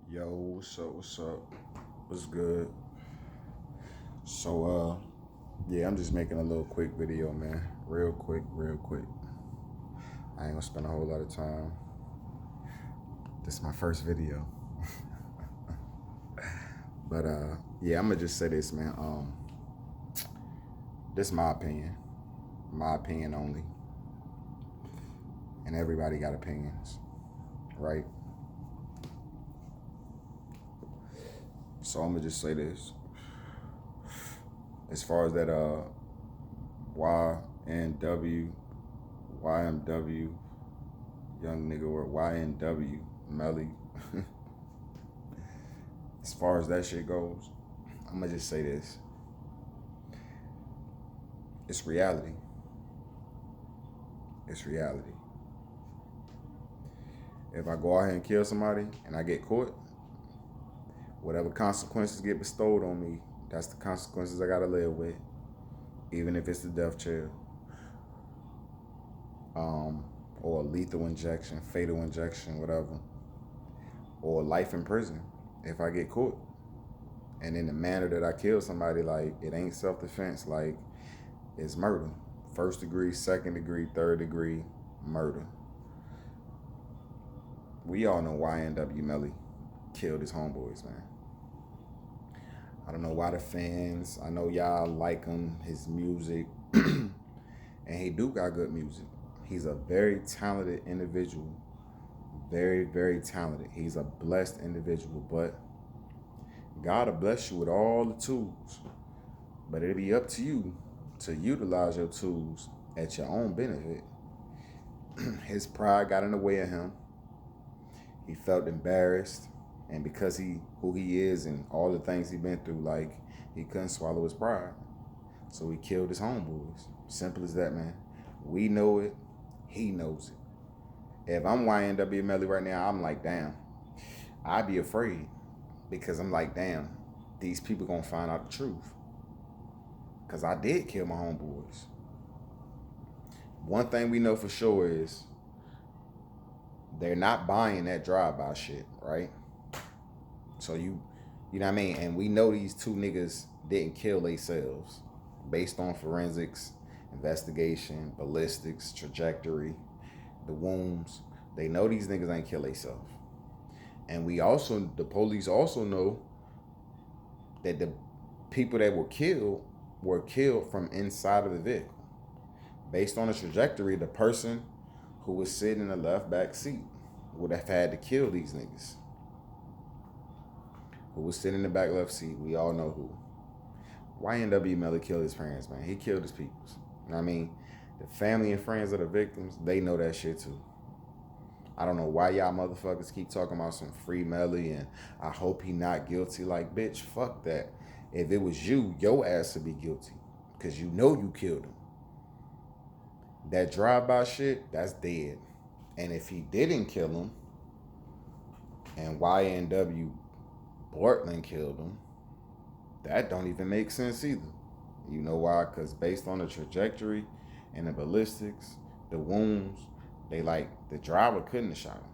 Yo, what's up? What's good? So, yeah, I'm just making a little quick video, man. Real quick, real quick. I ain't gonna spend a whole lot of time. This is my first video. But, yeah, I'm gonna just say this, man. This is my opinion. My opinion only. And everybody got opinions, right? So I'm gonna just say this. As far as that, YNW, YMW, young nigga, or YNW Melly. As far as that shit goes, I'm gonna just say this. It's reality. It's reality. If I go out here and kill somebody and I get caught, whatever consequences get bestowed on me, that's the consequences I gotta live with, even if it's the death chair, or a lethal injection, fatal injection, whatever, or life in prison if I get caught. And in the manner that I kill somebody, like, it ain't self-defense, like, it's murder. First degree, second degree, third degree murder. We all know YNW Melly killed his homeboys, man. I don't know why the fans, I know y'all like him, his music, and he do got good music. He's a very talented individual. Very, very talented. He's a blessed individual, but God will bless you with all the tools. But it'll be up to you to utilize your tools at your own benefit. His pride got in the way of him. He felt embarrassed. And because who he is and all the things he's been through, like, he couldn't swallow his pride. So he killed his homeboys. Simple as that, man. We know it. He knows it. If I'm YNW Melly right now, I'm like, damn. I'd be afraid. Because I'm like, damn, these people gonna find out the truth. Because I did kill my homeboys. One thing we know for sure is they're not buying that drive-by shit, right? So you know what I mean? And we know these two niggas didn't kill themselves based on forensics, investigation, ballistics, trajectory, the wounds. They know these niggas ain't kill themselves. And the police also know that the people that were killed from inside of the vehicle. Based on the trajectory, the person who was sitting in the left back seat would have had to kill these niggas. Who was sitting in the back left seat, we all know who. YNW Melly killed his parents, man. He killed his peoples. You know what I mean? The family and friends of the victims, they know that shit too. I don't know why y'all motherfuckers keep talking about some free Melly and I hope he not guilty. Like, bitch, fuck that. If it was you, your ass would be guilty. Because you know you killed him. That drive-by shit, that's dead. And if he didn't kill him, and YNW Bortland killed him, that don't even make sense either. You know why? Because based on the trajectory and the ballistics, the wounds, the driver couldn't have shot him.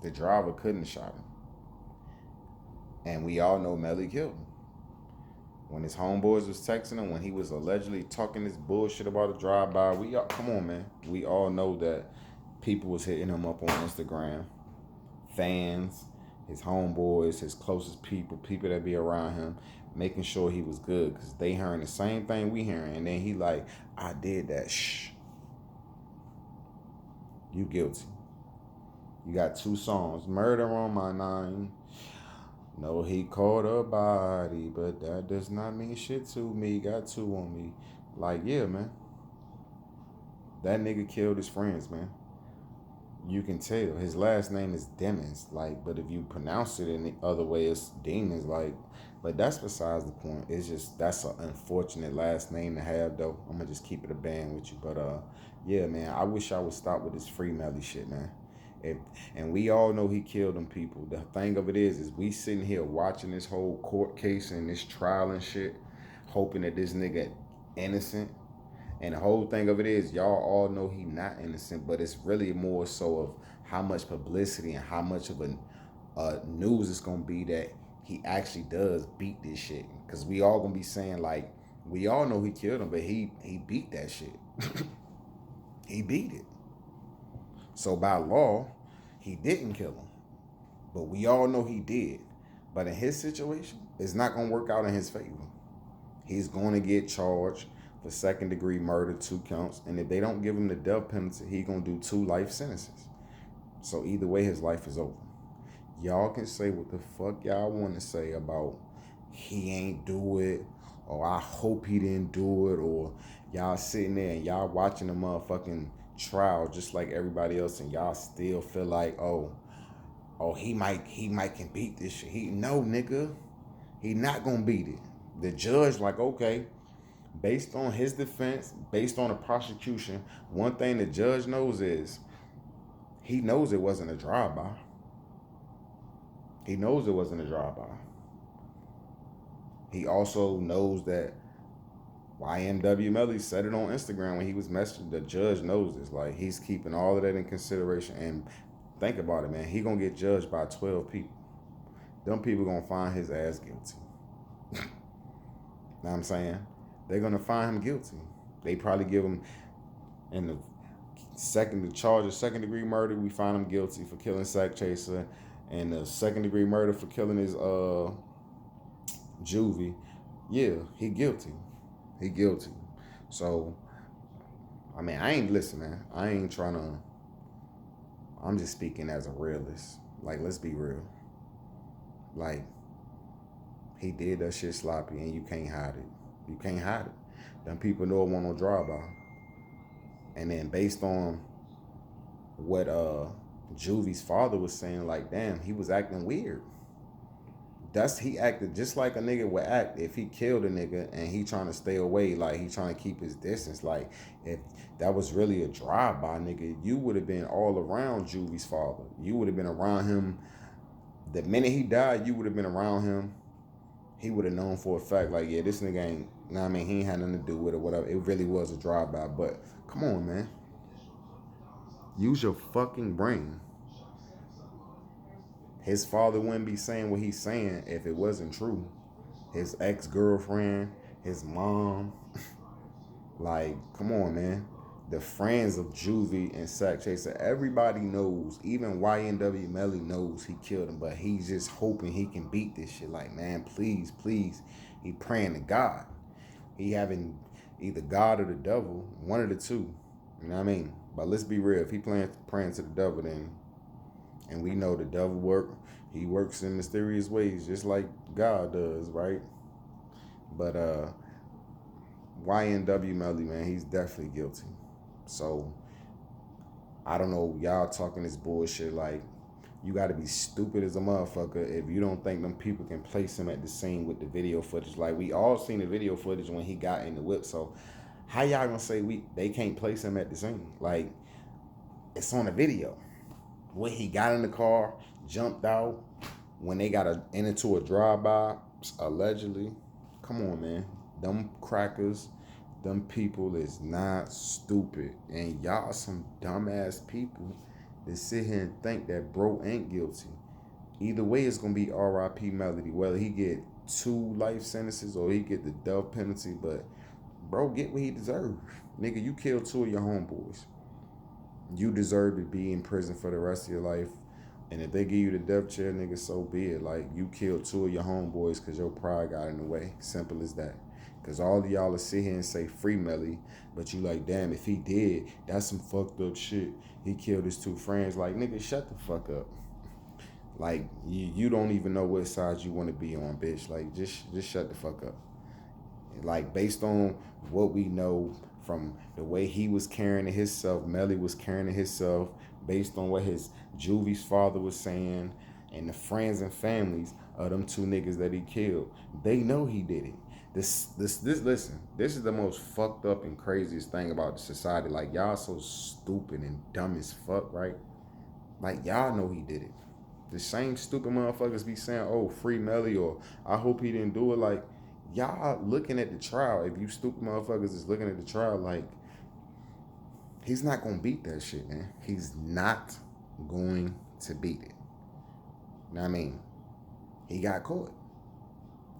The driver couldn't have shot him. And we all know Melly killed him. When his homeboys was texting him, when he was allegedly talking this bullshit about a drive-by, come on, man. We all know that people was hitting him up on Instagram. Fans, his homeboys, his closest people that be around him, making sure he was good, because they hearing the same thing we hearing. And then he like, I did that. Shh. You guilty. You got 2 songs. Murder on My Nine. No, he caught a body, but that does not mean shit to me. Got 2 on me. Like, yeah, man. That nigga killed his friends, man. You can tell. His last name is Demons. Like, but if you pronounce it in the other way, it's Demons. Like, but that's besides the point. It's just, that's an unfortunate last name to have, though. I'm gonna just keep it a band with you. But, yeah, man, I wish I would stop with this free Melly shit, man. And we all know he killed them people. The thing of it is we sitting here watching this whole court case and this trial and shit, hoping that this nigga innocent. And the whole thing of it is, y'all all know he not innocent, but it's really more so of how much publicity and how much of news is gonna be that he actually does beat this shit. Cause we all gonna be saying like, we all know he killed him, but he beat that shit. He beat it. So by law, he didn't kill him. But we all know he did. But in his situation, it's not gonna work out in his favor. He's gonna get charged for second degree murder, 2 counts. And if they don't give him the death penalty, he's gonna do 2 life sentences. So either way, his life is over. Y'all can say what the fuck y'all want to say about he ain't do it, or I hope he didn't do it, or y'all sitting there and y'all watching the motherfucking trial just like everybody else, and y'all still feel like, oh, he might can beat this shit. No, nigga, he not gonna beat it. The judge like, okay, based on his defense, based on the prosecution, one thing the judge knows is he knows it wasn't a drive-by. He knows it wasn't a drive-by. He also knows that YNW Melly said it on Instagram when he was messaging. The judge knows this. Like, he's keeping all of that in consideration. And think about it, man. He gonna get judged by 12 people. Them people gonna find his ass guilty. Know what I'm saying? They're gonna find him guilty. They probably give him in the charge of second degree murder. We find him guilty for killing Sack Chaser, and the second degree murder for killing his juvie. Yeah, he guilty. He guilty. So, I mean, I ain't man. I ain't trying to. I'm just speaking as a realist. Like, let's be real. Like, he did that shit sloppy, and you can't hide it. You can't hide it. Them people know it won't no drive-by. And then based on what Juvie's father was saying, like, damn, he was acting weird. He acted just like a nigga would act if he killed a nigga and he trying to stay away, like he trying to keep his distance. Like, if that was really a drive-by, nigga, you would have been all around Juvie's father. You would have been around him. The minute he died, you would have been around him. He would have known for a fact, like, yeah, this nigga ain't, nah, I mean, he ain't had nothing to do with it, whatever. It really was a drive-by. But come on, man. Use your fucking brain. His father wouldn't be saying what he's saying if it wasn't true. His ex-girlfriend, his mom. Like, come on, man. The friends of Juvie and Sack Chaser, everybody knows. Even YNW Melly knows he killed him, but he's just hoping he can beat this shit. Like, man, please, please. He praying to God. He having either God or the devil, one of the two. You know what I mean? But let's be real. If he praying to the devil, then, and we know the devil he works in mysterious ways, just like God does, right? But YNW Melly, man, he's definitely guilty. So I don't know, y'all talking this bullshit. Like, you got to be stupid as a motherfucker if you don't think them people can place him at the scene with the video footage. Like, we all seen the video footage when he got in the whip. So how y'all gonna say they can't place him at the scene? Like, it's on the video. When he got in the car, jumped out, when they got into a drive-by, allegedly. Come on, man. Them crackers, them people is not stupid. And y'all some dumbass people that sit here and think that bro ain't guilty. Either way, it's going to be R.I.P. Melody. Whether he get 2 life sentences or he get the death penalty, but bro get what he deserves. Nigga, you killed 2 of your homeboys. You deserve to be in prison for the rest of your life. And if they give you the death chair, nigga, so be it. Like, you killed 2 of your homeboys because your pride got in the way. Simple as that. Because all of y'all will sit here and say free Melly, but you like, damn, if he did, that's some fucked up shit. He killed his 2 friends. Like, nigga, shut the fuck up. Like, you don't even know what side you want to be on, bitch. Like, just shut the fuck up. Like, based on what we know from the way he was carrying it himself, Melly was carrying it himself, based on what his Juvie's father was saying, and the friends and families of them 2 niggas that he killed, they know he did it. Listen, this is the most fucked up and craziest thing about the society. Like, y'all so stupid and dumb as fuck, right? Like, y'all know he did it. The same stupid motherfuckers be saying, oh, free Melly, or I hope he didn't do it. Like, y'all looking at the trial. If you stupid motherfuckers is looking at the trial, like, he's not gonna beat that shit, man. He's not going to beat it. You know what I mean? He got caught.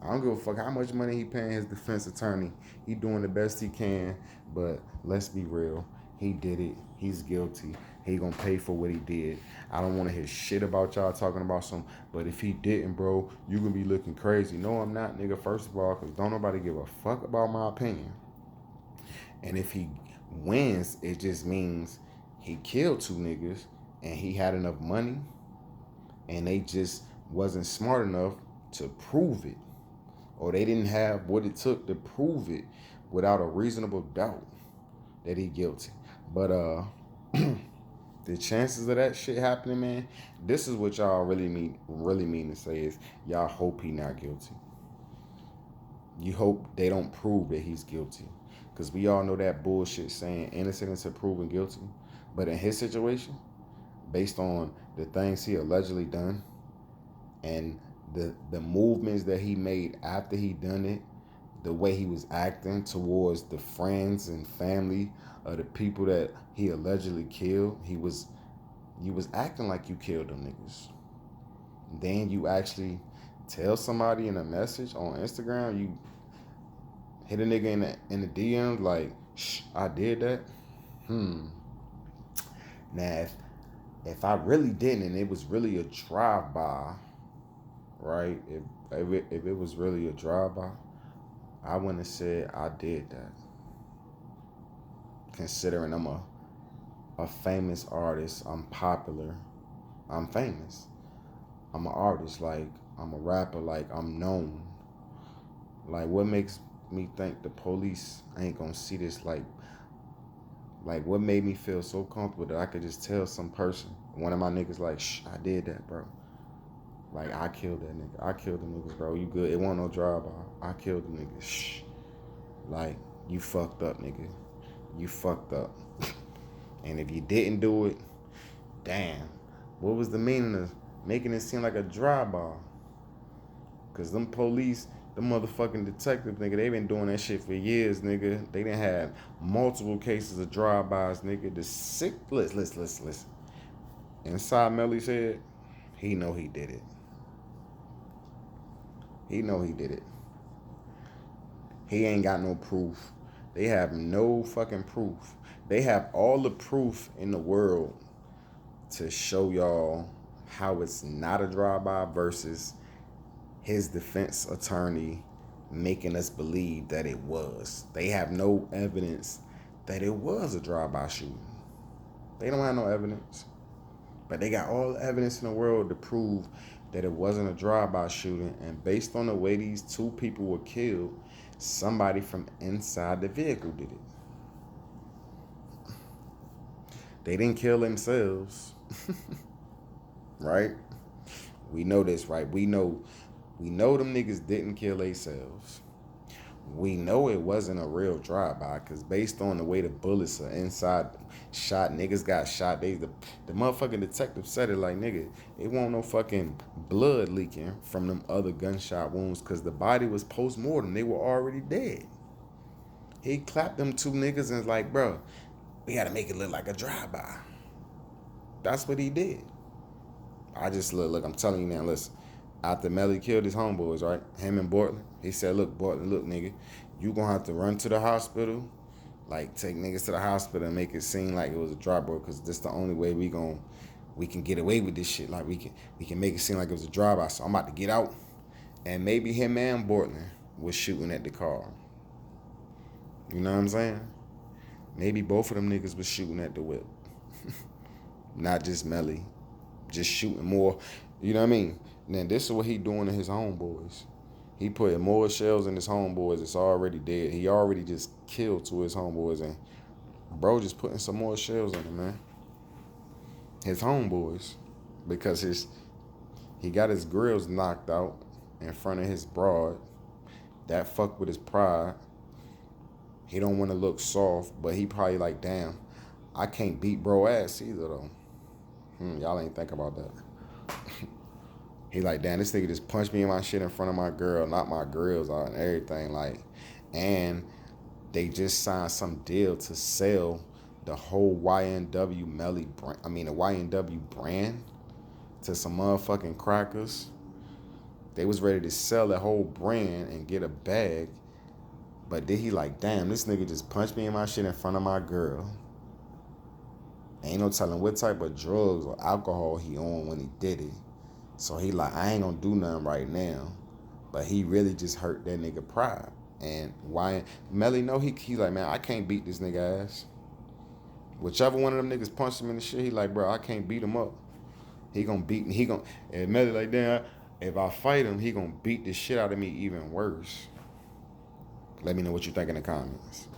I don't give a fuck how much money he paying his defense attorney. He doing the best he can, but let's be real. He did it. He's guilty. He gonna pay for what he did. I don't want to hear shit about y'all talking about some. But if he didn't, bro, you gonna be looking crazy. No, I'm not, nigga. First of all, cause don't nobody give a fuck about my opinion. And if he wins, it just means he killed two niggas and he had enough money, and they just wasn't smart enough to prove it, or they didn't have what it took to prove it without a reasonable doubt that he guilty. But the chances of that shit happening, man, this is what y'all really mean to say is y'all hope he not guilty. You hope they don't prove that he's guilty. Because we all know that bullshit saying innocent until proven guilty. But in his situation, based on the things he allegedly done and the movements that he made after he done it, the way he was acting towards the friends and family of the people that he allegedly killed, you was acting like you killed them niggas. Then you actually tell somebody in a message on Instagram, you hit a nigga in the DMs like, shh, I did that. Now if I really didn't and it was really a drive-by, right? If it was really a drive-by, I wouldn't have said I did that. Considering I'm a famous artist, I'm popular, I'm famous. I'm an artist, like I'm a rapper, like I'm known. Like what makes me think the police ain't gonna see this? Like what made me feel so comfortable that I could just tell some person, one of my niggas, like, shh, I did that, bro. Like I killed that nigga. I killed the niggas, bro. You good? It wasn't no drive-by. I killed the niggas. Shh. Like you fucked up, nigga. You fucked up. And if you didn't do it, damn, what was the meaning of making it seem like a drive-by? Because them police, them motherfucking detectives, nigga, they been doing that shit for years, nigga. They done had multiple cases of drive-bys, nigga. The sick, listen. Inside Melly's head, he know he did it. He know he did it. He ain't got no proof. They have no fucking proof. They have all the proof in the world to show y'all how it's not a drive-by versus his defense attorney making us believe that it was. They have no evidence that it was a drive-by shooting. They don't have no evidence. But they got all the evidence in the world to prove that it wasn't a drive-by shooting. And based on the way these two people were killed, somebody from inside the vehicle did it. They didn't kill themselves. Right? We know this, right? We know them niggas didn't kill themselves. We know it wasn't a real drive-by because based on the way the bullets are inside shot, niggas got shot. The motherfucking detective said it like, nigga, it won't no fucking blood leaking from them other gunshot wounds because the body was post-mortem. They were already dead. He clapped them two niggas and was like, bro, we gotta make it look like a drive-by. That's what he did. I just look, I'm telling you now, listen. After Melly killed his homeboys, right? Him and Bortland. He said, look, Bortland, look, nigga, you gonna have to run to the hospital. Like, take niggas to the hospital and make it seem like it was a drive-by, because this the only way we can get away with this shit. Like, we can make it seem like it was a drive-by. So I'm about to get out. And maybe him and Bortland was shooting at the car. You know what I'm saying? Maybe both of them niggas was shooting at the whip. Not just Melly. Just shooting more. You know what I mean? Then this is what he doing to his homeboys. He putting more shells in his homeboys that's already dead. He already just killed two of his homeboys, and bro just putting some more shells in them, man. His homeboys. Because he got his grills knocked out in front of his broad. That fucked with his pride. He don't want to look soft, but he probably like, damn, I can't beat bro ass either though. Y'all ain't think about that. He like, damn, this nigga just punched me in my shit in front of my girl, knocked my grills out and everything. Like, and they just signed some deal to sell the whole YNW Melly brand. I mean, the YNW brand to some motherfucking crackers. They was ready to sell the whole brand and get a bag. But then he like, damn, this nigga just punched me in my shit in front of my girl. Ain't no telling what type of drugs or alcohol he on when he did it. So he like, I ain't gonna do nothing right now. But he really just hurt that nigga pride. And why Melly know he like, man, I can't beat this nigga ass. Whichever one of them niggas punched him in the shit, he like, bro, I can't beat him up. He gonna beat me. He gonna, and Melly like, damn, if I fight him, he gonna beat the shit out of me even worse. Let me know what you think in the comments.